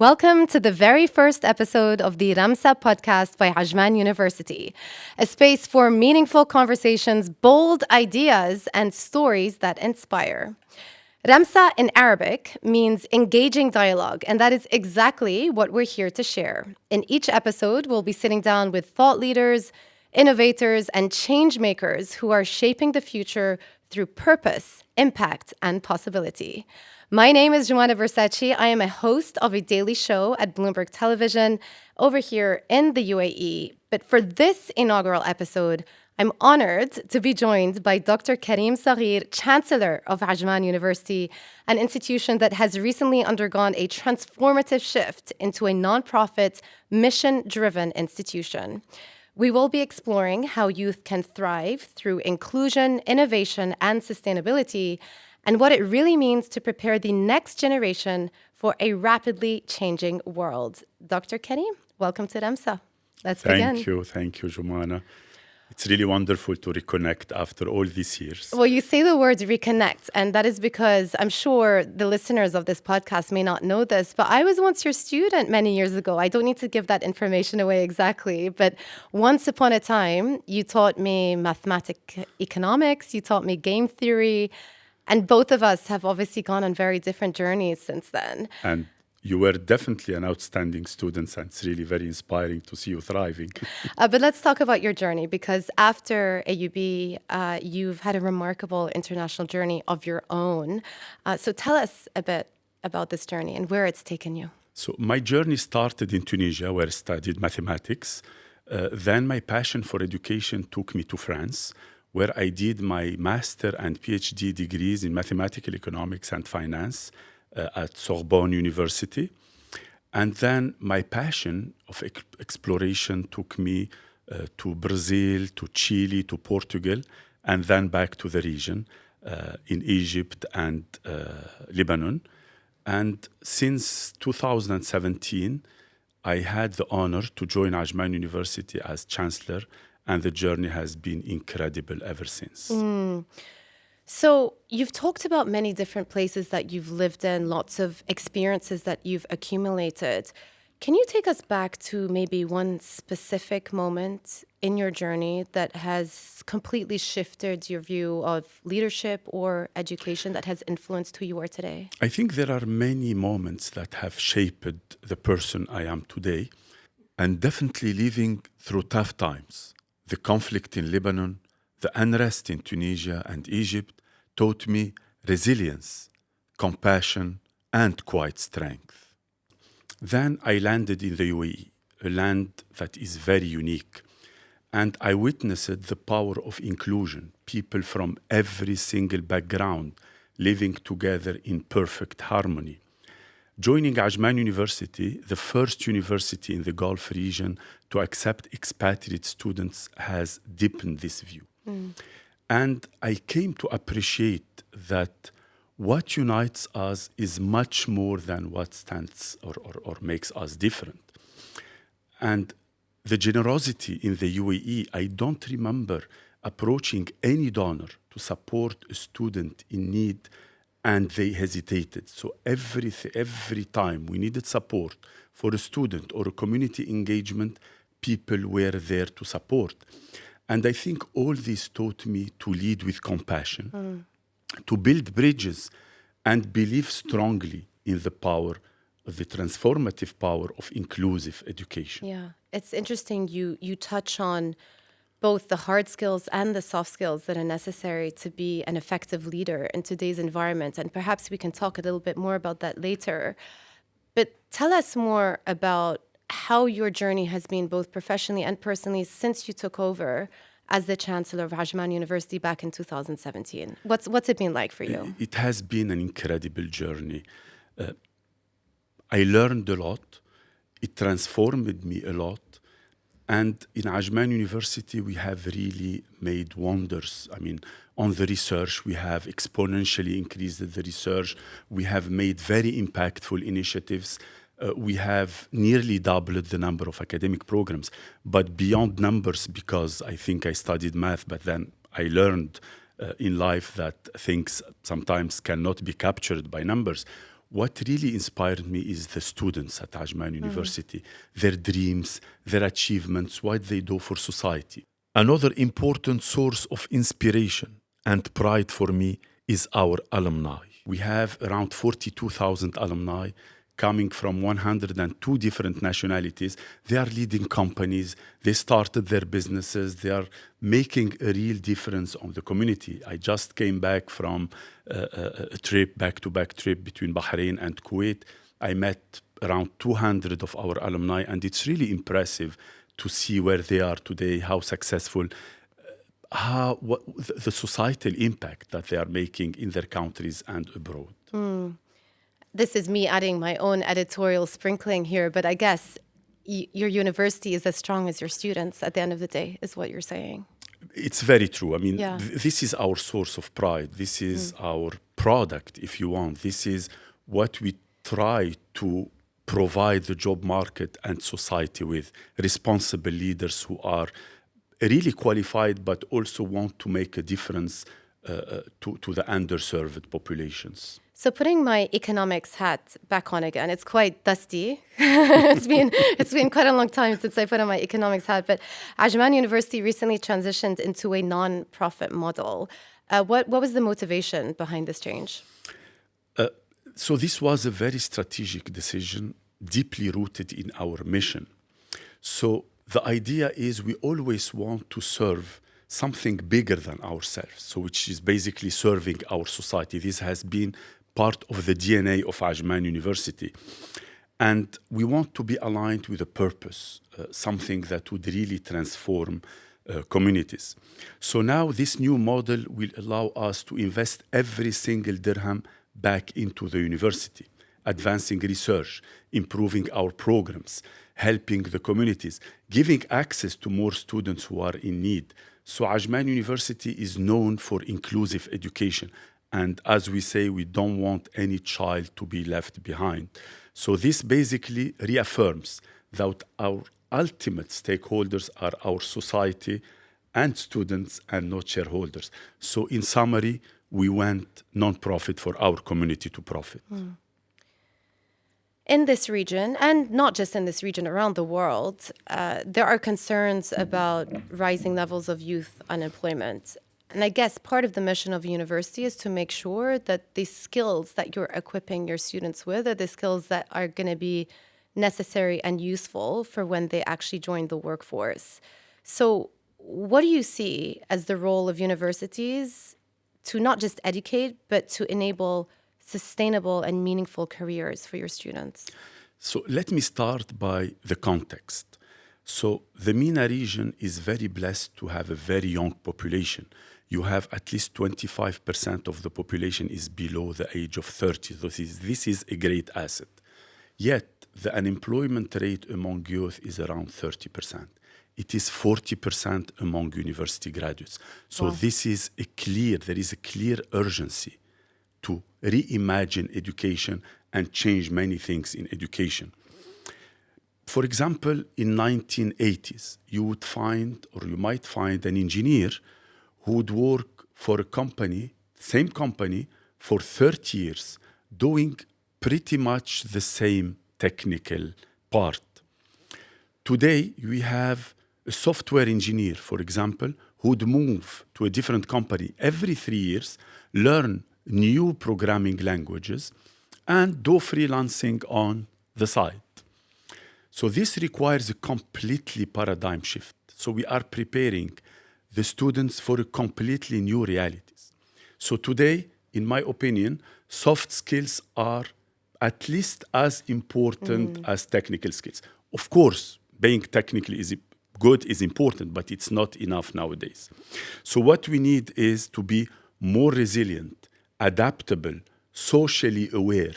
Welcome to the very first episode of the Ramsah Podcast by Ajman University, a space for meaningful conversations, bold ideas, and stories that inspire. Ramsah in Arabic means engaging dialogue, and that is exactly what we're here to share. In each episode, we'll be sitting down with thought leaders, innovators, and change makers who are shaping the future through purpose, impact, and possibility. My name is Joumanna Bercetche. I am a host of a daily show at Bloomberg Television over here in the UAE. But for this inaugural episode, I'm honored to be joined by Dr. Karim Saghir, Chancellor of Ajman University, an institution that has recently undergone a transformative shift into a nonprofit, mission-driven institution. We will be exploring how youth can thrive through inclusion, innovation, and sustainability, and what it really means to prepare the next generation for a rapidly changing world. Dr. Karim, welcome to Ramsah. Let's begin. Thank you, Joumanna. It's really wonderful to reconnect after all these years. Well, you say the word reconnect, and that is because I'm sure the listeners of this podcast may not know this, but I was once your student many years ago. I don't need to give that information away exactly, but once upon a time, you taught me economics, you taught me game theory, and both of us have obviously gone on very different journeys since then. And you were definitely an outstanding student, and it's really very inspiring to see you thriving. But let's talk about your journey, because after AUB, you've had a remarkable international journey of your own. So tell us a bit about this journey and where it's taken you. So my journey started in Tunisia, where I studied mathematics. Then my passion for education took me to France, where I did my master and PhD degrees in mathematical economics and finance at Sorbonne University. And then my passion of exploration took me to Brazil, to Chile, to Portugal, and then back to the region in Egypt and Lebanon. And since 2017, I had the honor to join Ajman University as Chancellor, and the journey has been incredible ever since. So you've talked about many different places that you've lived in, lots of experiences that you've accumulated. Can you take us back to maybe one specific moment in your journey that has completely shifted your view of leadership or education that has influenced who you are today? I think there are many moments that have shaped the person I am today, and definitely living through tough times. The conflict in Lebanon, the unrest in Tunisia and Egypt taught me resilience, compassion, and quiet strength. Then I landed in the UAE, a land that is very unique, and I witnessed the power of inclusion, people from every single background living together in perfect harmony. Joining Ajman University, the first university in the Gulf region to accept expatriate students, has deepened this view. And I came to appreciate that what unites us is much more than what stands or makes us different. And the generosity in the UAE, I don't remember approaching any donor to support a student in need and they hesitated. So every time we needed support for a student or a community engagement, people were there to support. And I think all this taught me to lead with compassion, to build bridges, and believe strongly in the power, the transformative power of inclusive education. Yeah, it's interesting you touch on both the hard skills and the soft skills that are necessary to be an effective leader in today's environment. And perhaps we can talk a little bit more about that later. But tell us more about how your journey has been both professionally and personally since you took over as the Chancellor of Ajman University back in 2017. What's it been like for you? It has been an incredible journey. I learned a lot. It transformed me a lot. And in Ajman University, we have really made wonders. I mean, on the research, we have exponentially increased the research. We have made very impactful initiatives. We have nearly doubled the number of academic programs. But beyond numbers, because I think I studied math, but then I learned in life that things sometimes cannot be captured by numbers. what really inspired me is the students at Ajman University, their dreams, their achievements, what they do for society. Another important source of inspiration and pride for me is our alumni. We have around 42,000 alumni coming from 102 different nationalities. They are leading companies. They started their businesses. They are making a real difference on the community. I just came back from a trip, back-to-back trip between Bahrain and Kuwait. I met around 200 of our alumni, and it's really impressive to see where they are today, how successful, what the societal impact that they are making in their countries and abroad. This is me adding my own editorial sprinkling here, but I guess your university is as strong as your students at the end of the day, is what you're saying. It's very true. I mean, Yeah. this is our source of pride. This is our product, if you want. This is what we try to provide the job market and society with. Responsible leaders who are really qualified, but also want to make a difference to the underserved populations. So putting my economics hat back on again, it's quite dusty. It's been quite a long time since I put on my economics hat. But Ajman University recently transitioned into a non-profit model. What was the motivation behind this change? So this was a very strategic decision, deeply rooted in our mission. So the idea is we always want to serve something bigger than ourselves, so which is basically serving our society. This has been part of the DNA of Ajman University. And we want to be aligned with a purpose, something that would really transform communities. So now this new model will allow us to invest every single dirham back into the university, advancing research, improving our programs, helping the communities, giving access to more students who are in need. So Ajman University is known for inclusive education. And as we say, we don't want any child to be left behind. So this basically reaffirms that our ultimate stakeholders are our society and students and not shareholders. So in summary, we went non-profit for our community to profit. In this region, and not just in this region, around the world, there are concerns about rising levels of youth unemployment. And I guess part of the mission of a university is to make sure that the skills that you're equipping your students with are the skills that are going to be necessary and useful for when they actually join the workforce. So what do you see as the role of universities to not just educate, but to enable sustainable and meaningful careers for your students? So let me start by the context. So the MENA region is very blessed to have a very young population. You have at least 25% of the population is below the age of 30. This is a great asset. Yet the unemployment rate among youth is around 30%. It is 40% among university graduates. So this is there is a clear urgency to reimagine education and change many things in education. For example, in 1980s, you would find, or you might find, an engineer who would work for a company, same company, for 30 years, doing pretty much the same technical part. Today, we have a software engineer, for example, who would move to a different company every 3 years, learn new programming languages, and do freelancing on the side. So this requires a completely paradigm shift. So we are preparing the students for a completely new realities. So today, in my opinion, soft skills are at least as important as technical skills. Of course, being technically good is important, but it's not enough nowadays. So what we need is to be more resilient, adaptable, socially aware.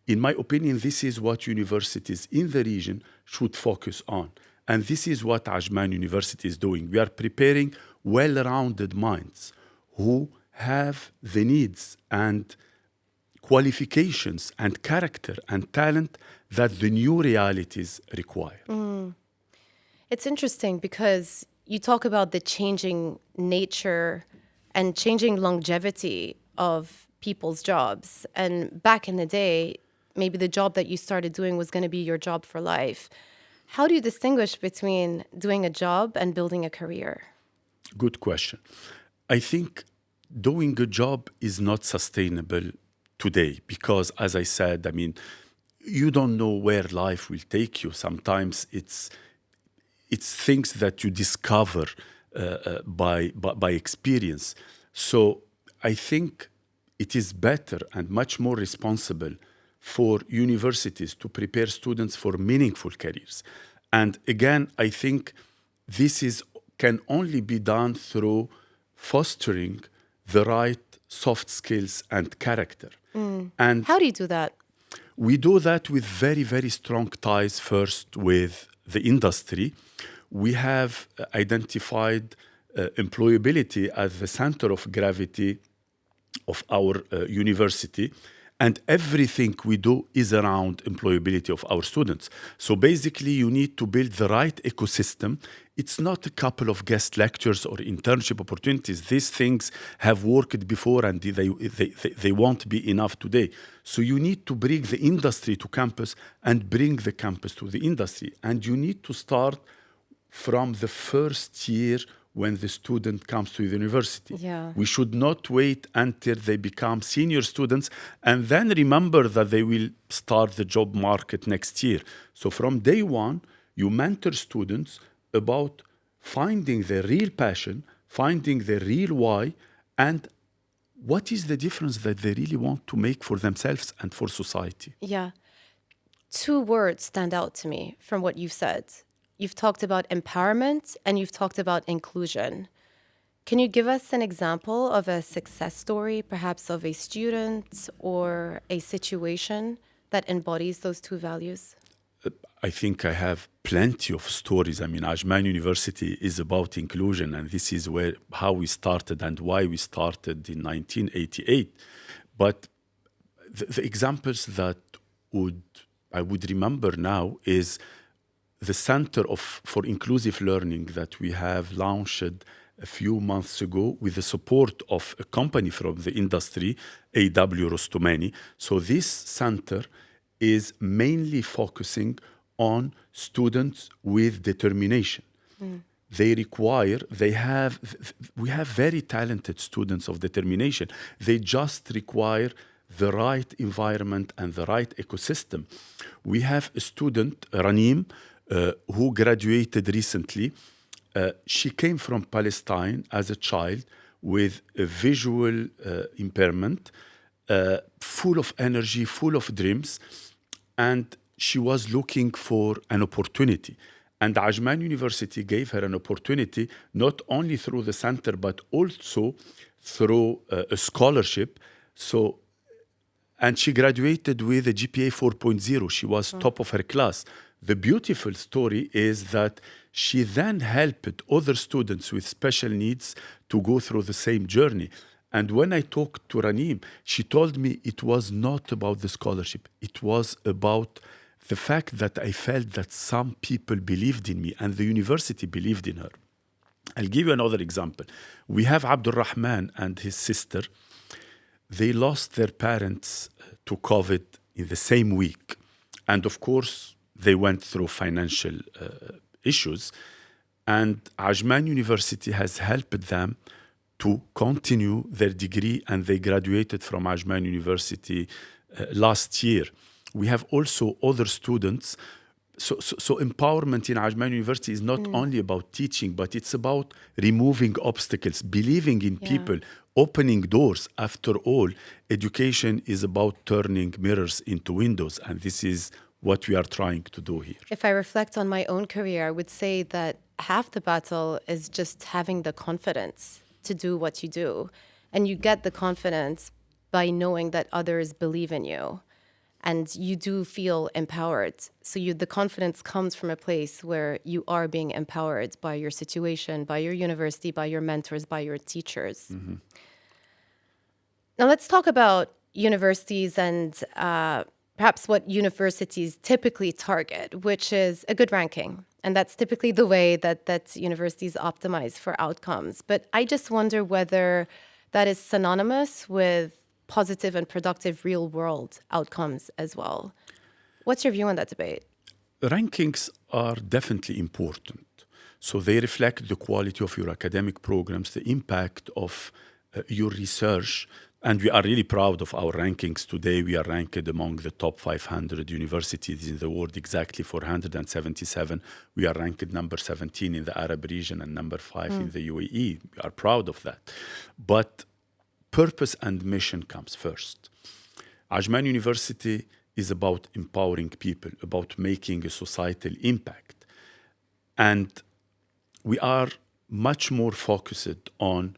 In my opinion, this is what universities in the region should focus on. And this is what Ajman University is doing. We are preparing well-rounded minds who have the needs and qualifications and character and talent that the new realities require. It's interesting because you talk about the changing nature and changing longevity of people's jobs. And back in the day, maybe the job that you started doing was going to be your job for life. How do you distinguish between doing a job and building a career? Good question. I think doing a job is not sustainable today because, as I said, I mean, you don't know where life will take you. Sometimes it's things that you discover by experience. So I think it is better and much more responsible for universities to prepare students for meaningful careers. And again, I think this can only be done through fostering the right soft skills and character. And how do you do that? we do that with very, very strong ties first with the industry. We have identified employability as the center of gravity of our university. And everything we do is around employability of our students. So basically, you need to build the right ecosystem. It's not a couple of guest lectures or internship opportunities. These things have worked before and they won't be enough today. So you need to bring the industry to campus and bring the campus to the industry. And you need to start from the first year when the student comes to the university. Yeah. We should not wait until they become senior students and then remember that they will start the job market next year. So from day one, you mentor students about finding their real passion, finding their real why, and what is the difference that they really want to make for themselves and for society. Yeah. Two words stand out to me from what you've said. You've talked about empowerment and you've talked about inclusion. Can you give us an example of a success story, perhaps of a student or a situation that embodies those two values? I think I have plenty of stories. I mean, Ajman University is about inclusion, and this is how we started and why we started in 1988. But the examples that I would remember now is the Center for Inclusive Learning that we have launched a few months ago with the support of a company from the industry, AW Rostomani. So this center is mainly focusing on students with determination. We have very talented students of determination. They just require the right environment and the right ecosystem. We have a student, Ranim, who graduated recently. She came from Palestine as a child with a visual impairment, full of energy, full of dreams, and she was looking for an opportunity. And Ajman University gave her an opportunity, not only through the center, but also through a scholarship. And she graduated with a GPA 4.0. She was top of her class. The beautiful story is that she then helped other students with special needs to go through the same journey. And when I talked to Ranim, she told me it was not about the scholarship. It was about the fact that I felt that some people believed in me and the university believed in her. I'll give you another example. We have Abdul Rahman and his sister. They lost their parents to COVID in the same week. And of course, they went through financial issues. And Ajman University has helped them to continue their degree, and they graduated from Ajman University last year. We have also other students. So empowerment in Ajman University is not only about teaching, but it's about removing obstacles, believing in people, opening doors. After all, education is about turning mirrors into windows, and this is what we are trying to do here. If I reflect on my own career, I would say that half the battle is just having the confidence to do what you do. And you get the confidence by knowing that others believe in you. And you do feel empowered. So the confidence comes from a place where you are being empowered by your situation, by your university, by your mentors, by your teachers. Mm-hmm. Now let's talk about universities and perhaps what universities typically target, which is a good ranking. And that's typically the way that universities optimize for outcomes. But I just wonder whether that is synonymous with positive and productive real world outcomes as well. What's your view on that debate? Rankings are definitely important. So they reflect the quality of your academic programs, the impact of your research. And we are really proud of our rankings today. We are ranked among the top 500 universities in the world, exactly 477. We are ranked number 17 in the Arab region and number 5 in the UAE. We are proud of that. But purpose and mission comes first. Ajman University is about empowering people, about making a societal impact. And we are much more focused on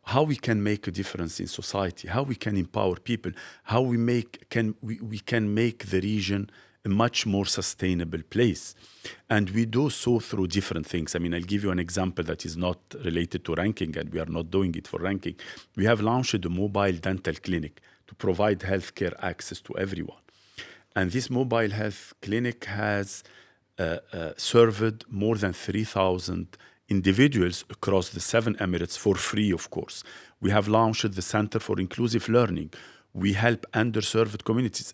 how we can make a difference in society, how we can empower people, how we can make the region a much more sustainable place. And we do so through different things. I mean, I'll give you an example that is not related to ranking, and we are not doing it for ranking. We have launched a mobile dental clinic to provide healthcare access to everyone. And this mobile health clinic has served more than 3,000 individuals across the 7 Emirates for free, of course. We have launched the Center for Inclusive Learning. We help underserved communities.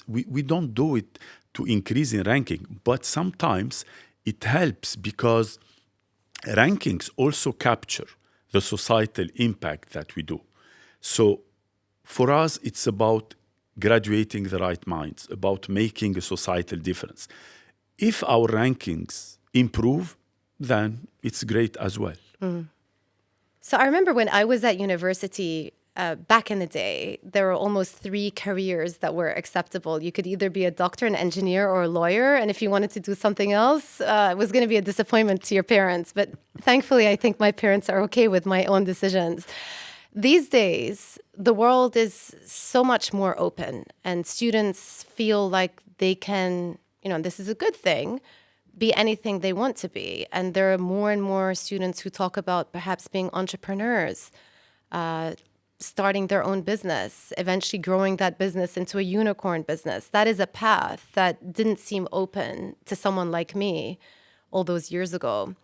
We don't do it to increase in ranking, but sometimes it helps because rankings also capture the societal impact that we do. So for us, it's about graduating the right minds, about making a societal difference. If our rankings improve, then it's great as well. So I remember when I was at university back in the day, there were almost 3 careers that were acceptable. You could either be a doctor, an engineer, or a lawyer. And if you wanted to do something else, it was going to be a disappointment to your parents. But thankfully, I think my parents are okay with my own decisions. These days, the world is so much more open, and students feel like they can, this is a good thing, be anything they want to be. And there are more and more students who talk about perhaps being entrepreneurs, starting their own business, eventually growing that business into a unicorn business. That is a path that didn't seem open to someone like me all those years ago.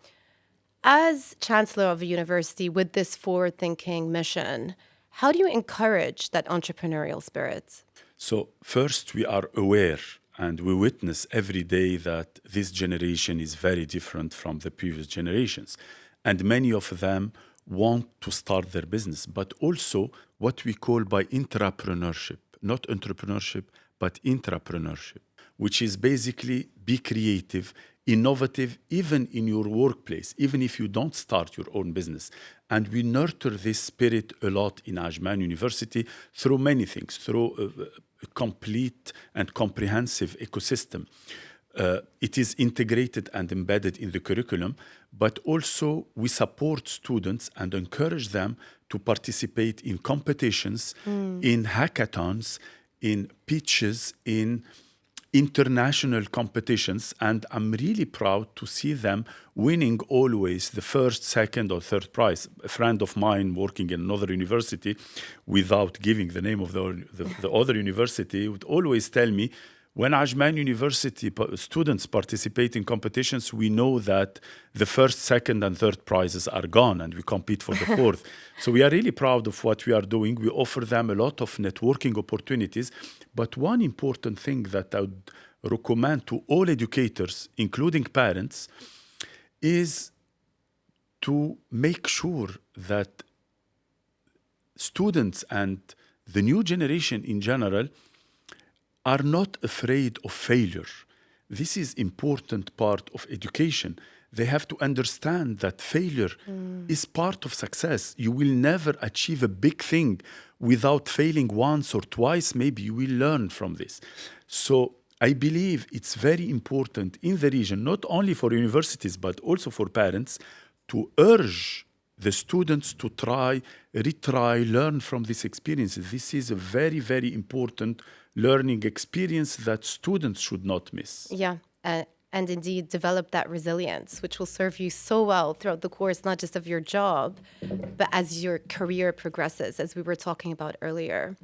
As Chancellor of a university with this forward-thinking mission, how do you encourage that entrepreneurial spirit? So first, we are aware and we witness every day that this generation is very different from the previous generations. And many of them want to start their business, but also what we call by intrapreneurship, not entrepreneurship, but intrapreneurship, which is basically be creative, innovative, even in your workplace, even if you don't start your own business. And we nurture this spirit a lot in Ajman University through many things, through a complete and comprehensive ecosystem. It is integrated and embedded in the curriculum, but also we support students and encourage them to participate in competitions, in hackathons, in pitches, in international competitions, and I'm really proud to see them winning always the first, second, or third prize. A friend of mine working in another university, without giving the name of the other university, would always tell me, when Ajman University students participate in competitions, we know that the first, second, and third prizes are gone, and we compete for the fourth. So we are really proud of what we are doing. We offer them a lot of networking opportunities. But one important thing that I would recommend to all educators, including parents, is to make sure that students and the new generation in general are not afraid of failure. This is important part of education. They have to understand that failure is part of success. You will never achieve a big thing without failing once or twice. Maybe you will learn from this. So I believe it's very important in the region, not only for universities, but also for parents, to urge the students to try, retry, learn from these experiences. This is a very, very important learning experience that students should not miss. Yeah, and indeed develop that resilience, which will serve you so well throughout the course, not just of your job, but as your career progresses, as we were talking about earlier.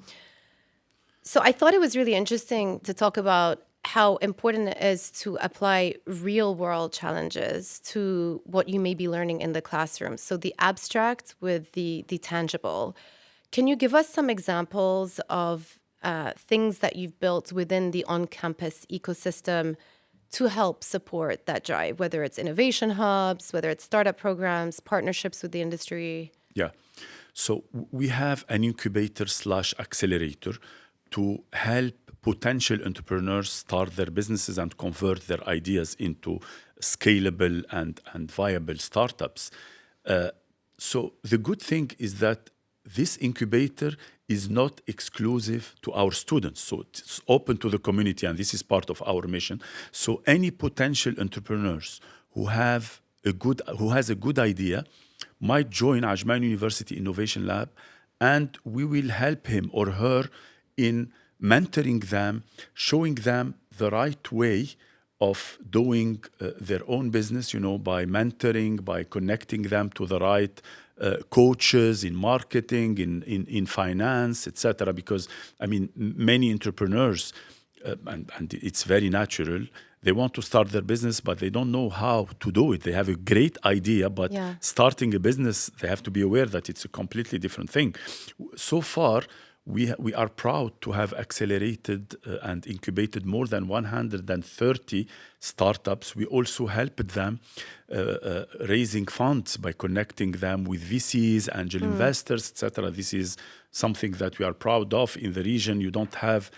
So I thought it was really interesting to talk about how important it is to apply real-world challenges to what you may be learning in the classroom. So the abstract with the tangible. Can you give us some examples of things that you've built within the on-campus ecosystem to help support that drive, whether it's innovation hubs, whether it's startup programs, partnerships with the industry? Yeah. So we have an incubator / accelerator to help potential entrepreneurs start their businesses and convert their ideas into scalable and viable startups. So the good thing is that this incubator is not exclusive to our students. So it's open to the community, and this is part of our mission. So any potential entrepreneurs who has a good idea might join Ajman University Innovation Lab, and we will help him or her in mentoring them, showing them the right way of doing their own business, by mentoring, by connecting them to the right coaches in marketing, in finance, etc. Because, many entrepreneurs, and it's very natural, they want to start their business, but they don't know how to do it. They have a great idea, but starting a business, they have to be aware that it's a completely different thing. So far, we are proud to have accelerated and incubated more than 130 startups. We also helped them raising funds by connecting them with VCs, angel investors, etc. This is something that we are proud of in the region. You don't have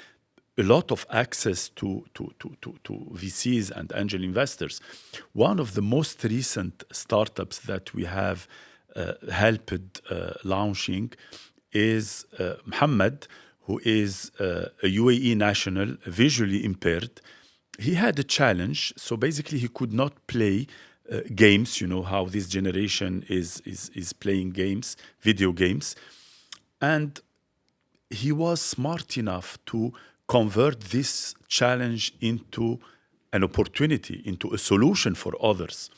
a lot of access to VCs and angel investors. One of the most recent startups that we have helped launching is Muhammad, who is a UAE national, visually impaired. He had a challenge, so basically he could not play games. You know how this generation is playing games, video games. And he was smart enough to convert this challenge into an opportunity, into a solution for others.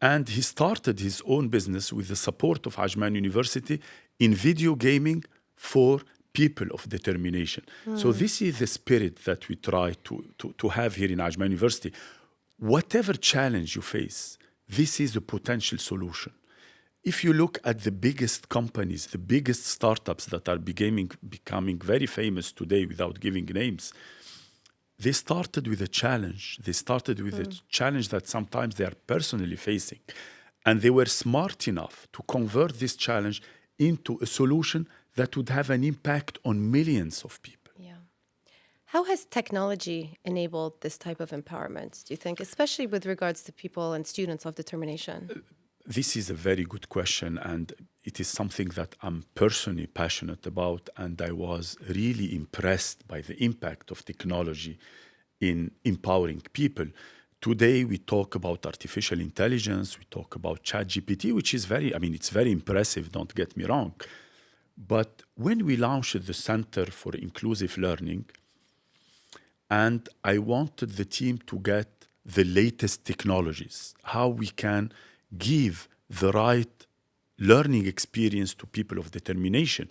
And he started his own business with the support of Ajman University in video gaming for people of determination. So this is the spirit that we try to have here in Ajman University. Whatever challenge you face, this is a potential solution. If you look at the biggest companies, the biggest startups that are becoming very famous today without giving names, they started with a challenge. They started with a challenge that sometimes they are personally facing. And they were smart enough to convert this challenge into a solution that would have an impact on millions of people. Yeah. How has technology enabled this type of empowerment, do you think, especially with regards to people and students of determination? This is a very good question, and it is something that I'm personally passionate about, and I was really impressed by the impact of technology in empowering people. Today, we talk about artificial intelligence, we talk about ChatGPT, which is it's very impressive, don't get me wrong. But when we launched the Center for Inclusive Learning, and I wanted the team to get the latest technologies, how we can give the right learning experience to people of determination.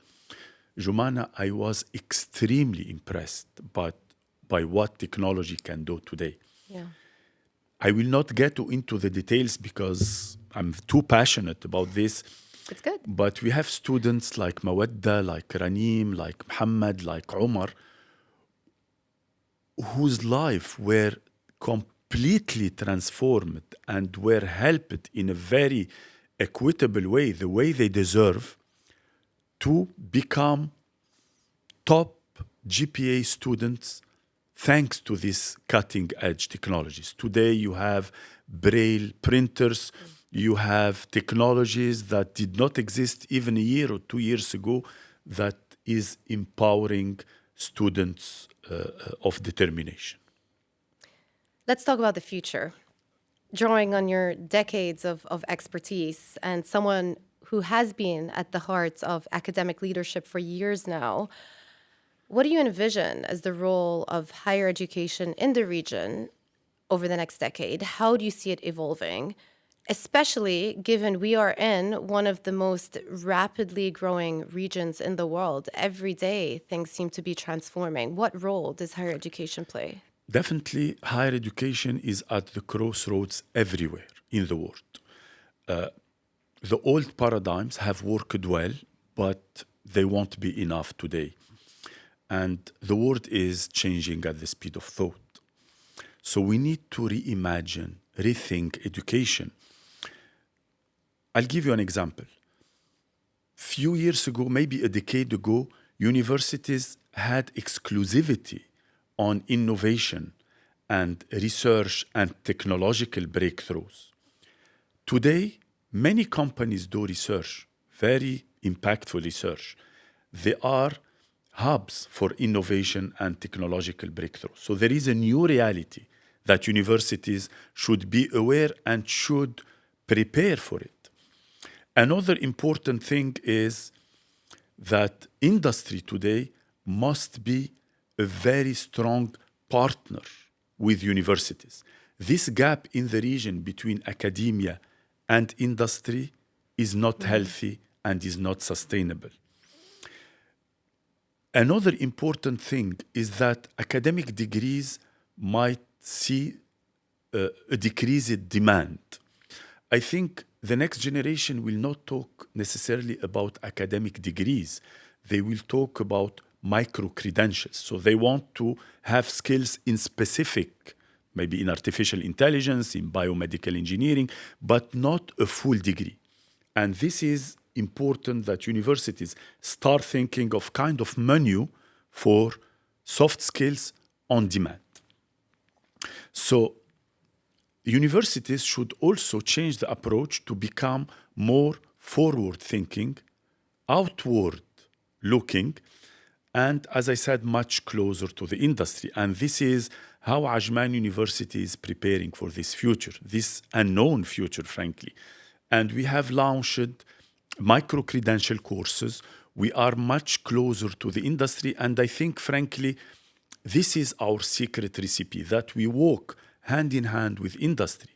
Joumanna, I was extremely impressed by what technology can do today. Yeah. I will not get into the details because I'm too passionate about this. It's good. But we have students like Mawadda, like Raneem, like Muhammad, like Omar, whose life were completely transformed and were helped in a very equitable way, the way they deserve, to become top GPA students thanks to these cutting-edge technologies. Today you have braille printers, you have technologies that did not exist even a year or 2 years ago that is empowering students of determination. Let's talk about the future. Drawing on your decades of expertise and someone who has been at the heart of academic leadership for years now, what do you envision as the role of higher education in the region over the next decade? How do you see it evolving, especially given we are in one of the most rapidly growing regions in the world? Every day, things seem to be transforming. What role does higher education play? Definitely, higher education is at the crossroads everywhere in the world. The old paradigms have worked well, but they won't be enough today. And the world is changing at the speed of thought. So we need to reimagine, rethink education. I'll give you an example. Few years ago, maybe a decade ago, universities had exclusivity on innovation and research and technological breakthroughs. Today, many companies do research, very impactful research. They are hubs for innovation and technological breakthroughs. So there is a new reality that universities should be aware and should prepare for it. Another important thing is that industry today must be a very strong partner with universities. This gap in the region between academia and industry is not healthy and is not sustainable. Another important thing is that academic degrees might see a decreased demand. I think the next generation will not talk necessarily about academic degrees. They will talk about micro-credentials. So they want to have skills in specific, maybe in artificial intelligence, in biomedical engineering, but not a full degree. And this is important that universities start thinking of kind of menu for soft skills on demand. So universities should also change the approach to become more forward-thinking, outward-looking, and, as I said, much closer to the industry. And this is how Ajman University is preparing for this future, this unknown future, frankly. And we have launched micro-credential courses. We are much closer to the industry. And I think, frankly, this is our secret recipe, that we walk hand in hand with industry.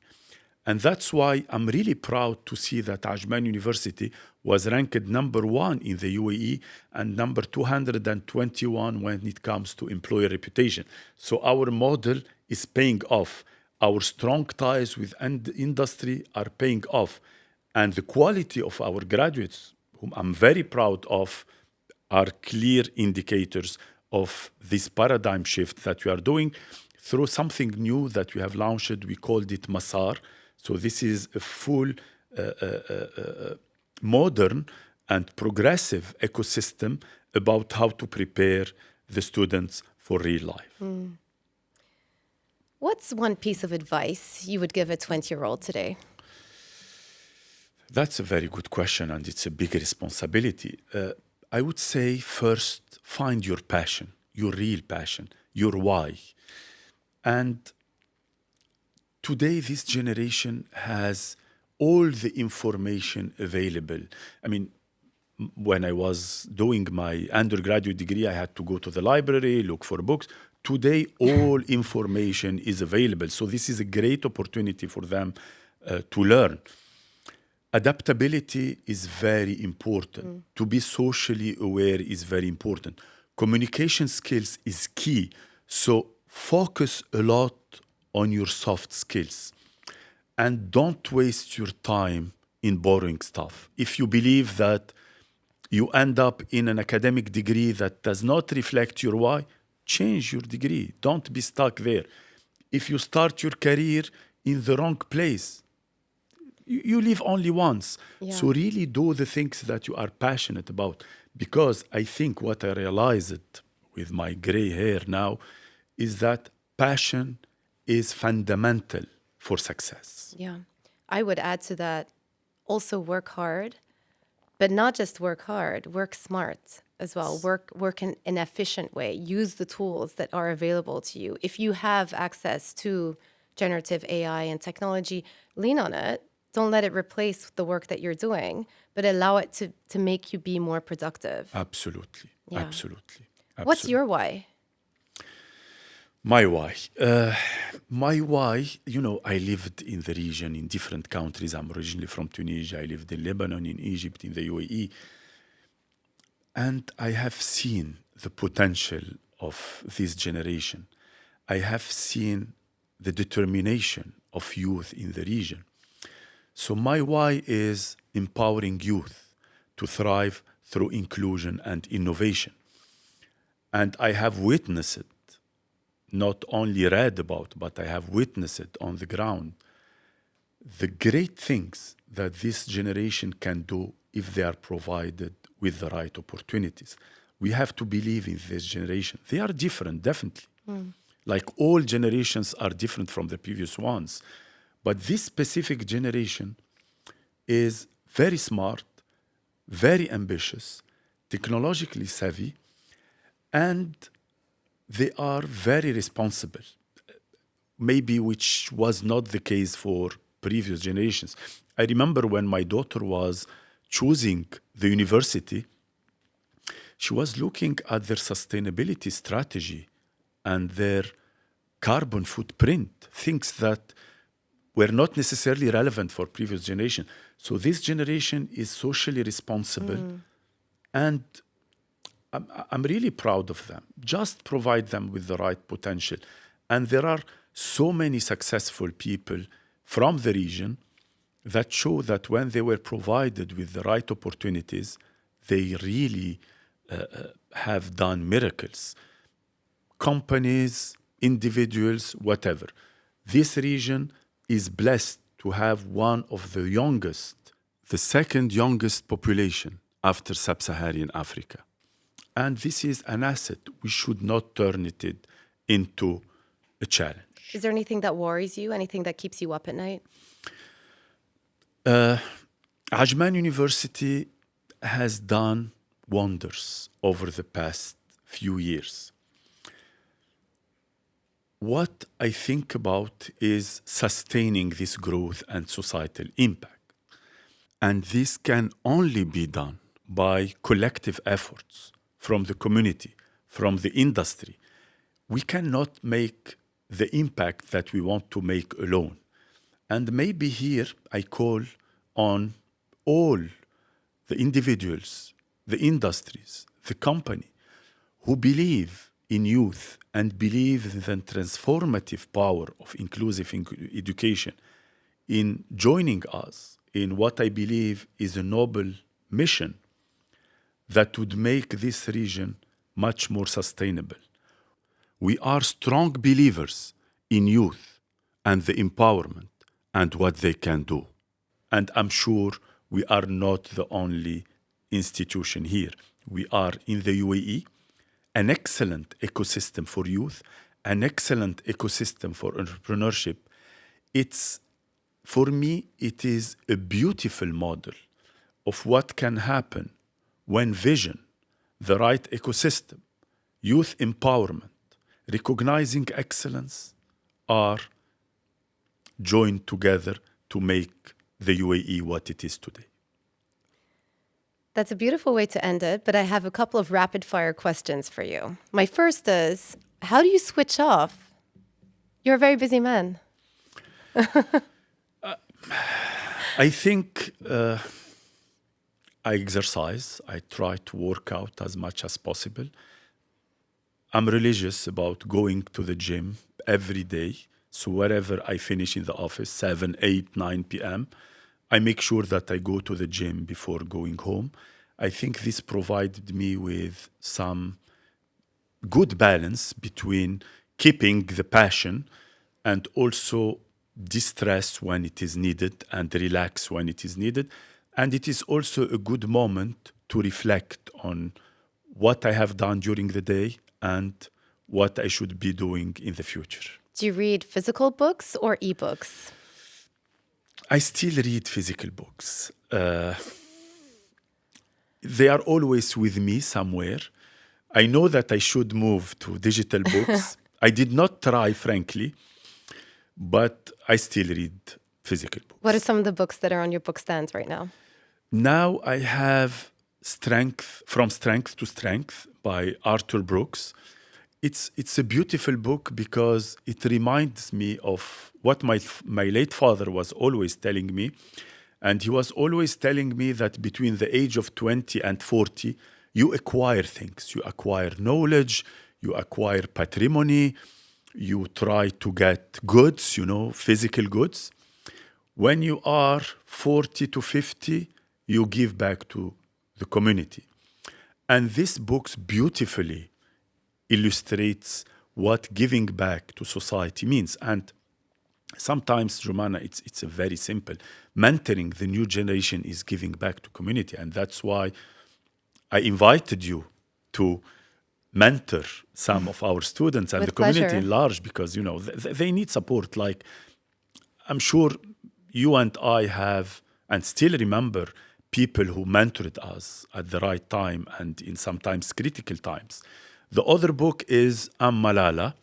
And that's why I'm really proud to see that Ajman University was ranked number 1 in the UAE and number 221 when it comes to employer reputation. So our model is paying off. Our strong ties with industry are paying off. And the quality of our graduates, whom I'm very proud of, are clear indicators of this paradigm shift that we are doing through something new that we have launched. We called it Masar. So this is a full modern and progressive ecosystem about how to prepare the students for real life. What's one piece of advice you would give a 20-year-old today? That's a very good question, and it's a big responsibility. I would say first, find your passion, your real passion, your why. And today, this generation has all the information available. I mean, when I was doing my undergraduate degree, I had to go to the library, look for books. Today, all information is available. So this is a great opportunity for them to learn. Adaptability is very important. To be socially aware is very important. Communication skills is key. So focus a lot on your soft skills. And don't waste your time in boring stuff. If you believe that you end up in an academic degree that does not reflect your why, change your degree. Don't be stuck there. If you start your career in the wrong place, you live only once. Yeah. So really do the things that you are passionate about. Because I think what I realized with my gray hair now is that passion is fundamental for success. Yeah. I would add to that, also work hard, but not just work hard, work smart as well. Work in an efficient way. Use the tools that are available to you. If you have access to generative AI and technology, lean on it. Don't let it replace the work that you're doing, but allow it to make you be more productive. Absolutely. Yeah. Absolutely. What's your why? My why? My why, I lived in the region in different countries. I'm originally from Tunisia. I lived in Lebanon, in Egypt, in the UAE. And I have seen the potential of this generation. I have seen the determination of youth in the region. So my why is empowering youth to thrive through inclusion and innovation. And I have witnessed it, not only read about, but I have witnessed it on the ground. The great things that this generation can do if they are provided with the right opportunities. We have to believe in this generation. They are different, definitely. Like all generations are different from the previous ones. But this specific generation is very smart, very ambitious, technologically savvy, and they are very responsible, maybe which was not the case for previous generations. I remember when my daughter was choosing the university, she was looking at their sustainability strategy and their carbon footprint, things that were not necessarily relevant for previous generation. So this generation is socially responsible, and I'm really proud of them. Just provide them with the right potential. And there are so many successful people from the region that show that when they were provided with the right opportunities, they really have done miracles. Companies, individuals, whatever. This region is blessed to have one of the youngest, the second youngest population after sub-Saharan Africa. And this is an asset. We should not turn it into a challenge. Is there anything that worries you? Anything that keeps you up at night? Ajman University has done wonders over the past few years. What I think about is sustaining this growth and societal impact. And this can only be done by collective efforts from the community, from the industry. We cannot make the impact that we want to make alone. And maybe here I call on all the individuals, the industries, the company who believe in youth and believe in the transformative power of inclusive education in joining us in what I believe is a noble mission that would make this region much more sustainable. We are strong believers in youth and the empowerment and what they can do. And I'm sure we are not the only institution here. We are in the UAE, an excellent ecosystem for youth, an excellent ecosystem for entrepreneurship. For me, it is a beautiful model of what can happen when vision, the right ecosystem, youth empowerment, recognizing excellence are joined together to make the UAE what it is today. That's a beautiful way to end it, but I have a couple of rapid fire questions for you. My first is, how do you switch off? You're a very busy man. I think I exercise. I try to work out as much as possible. I'm religious about going to the gym every day. So wherever I finish in the office, 7, 8, 9 p.m., I make sure that I go to the gym before going home. I think this provided me with some good balance between keeping the passion and also distress when it is needed and relax when it is needed. And it is also a good moment to reflect on what I have done during the day and what I should be doing in the future. Do you read physical books or ebooks? I still read physical books. They are always with me somewhere. I know that I should move to digital books. I did not try, frankly, but I still read physical books. What are some of the books that are on your book stands right now? Now I have From Strength to Strength by Arthur Brooks. It's a beautiful book because it reminds me of what my late father was always telling me. And he was always telling me that between the age of 20 and 40, you acquire things. You acquire knowledge, you acquire patrimony, you try to get goods, physical goods. When you are 40 to 50, you give back to the community. And this book beautifully illustrates what giving back to society means. And sometimes, Joumanna, it's a very simple. Mentoring the new generation is giving back to community. And that's why I invited you to mentor some of our students and With the community pleasure. in large, because, they need support. Like, I'm sure you and I have and still remember people who mentored us at the right time and in sometimes critical times. The other book is Malala,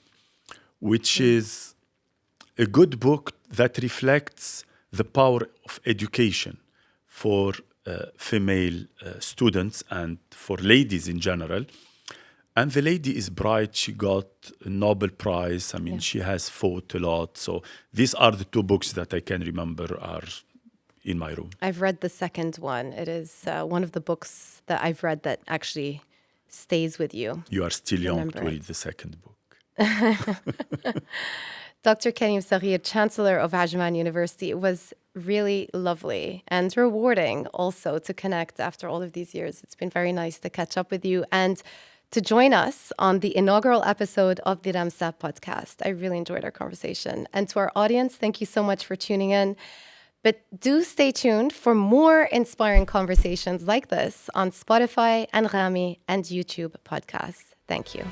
which is a good book that reflects the power of education for female students and for ladies in general. And the lady is bright. She got a Nobel Prize. I mean, she has fought a lot. So these are the two books that I can remember are in my room. I've read the second one. It is one of the books that I've read that actually stays with you. You are still young Remember to it. read the second book. Dr. Karim Saghir, Chancellor of Ajman University, it was really lovely and rewarding also to connect after all of these years. It's been very nice to catch up with you and to join us on the inaugural episode of the Ramsah Podcast. I really enjoyed our conversation. And to our audience, thank you so much for tuning in. But do stay tuned for more inspiring conversations like this on Spotify, Anghami, and YouTube podcasts. Thank you.